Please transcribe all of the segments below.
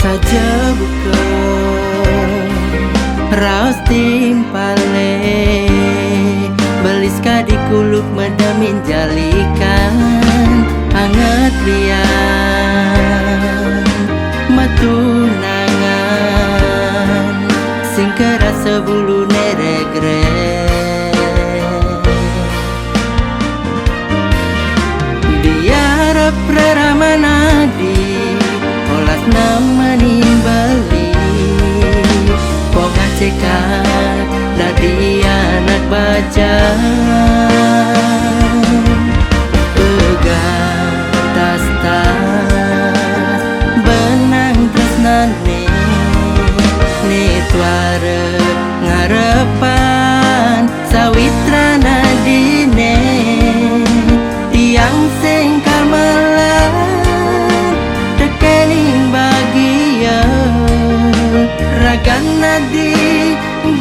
saja bukan raos timpale beliska di kuluk medamin jalikan hangat lian matunangan sing kerasa bulu neregre diarap reramanadi olas nama nimbali ponga cekat dadi anak baca pegang tas-tas benang tresnane nitware ngarepan sawitra nadine tiang sing kalmelan tekening bagia ragan nadi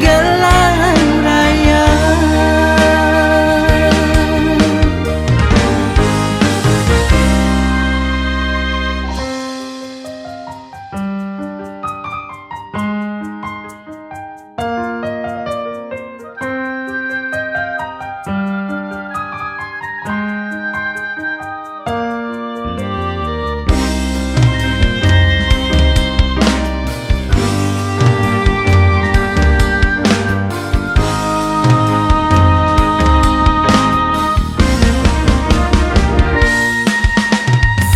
gelang raya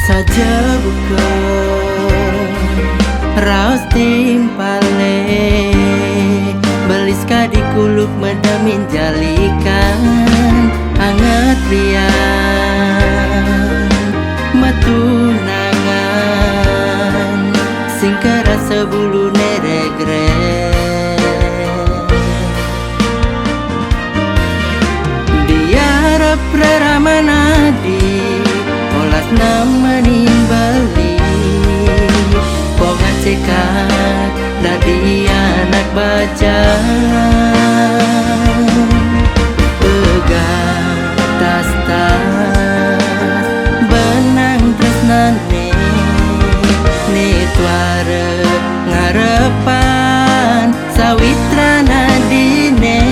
saja bukan raos timpale beliska di kuluk medamin jalikan hangat lian matunangan sing kerasa bulu neregre diarap reramanadi olas nama nimbali ponga cekat dadi anak baca pegang tas-tas benang tresnane nitware ngarepan sawitra nadine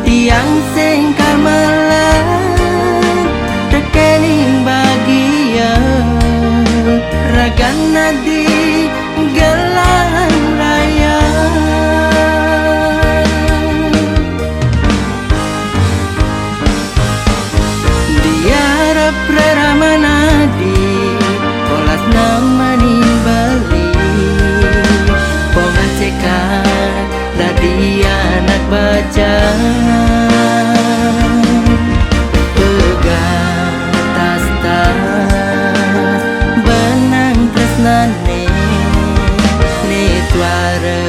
tiang sing kalmelan tekening bagia ragan nadi gelang raya diarap reramanadi olas nama nimbali ponga cekat dadi anak baca nitware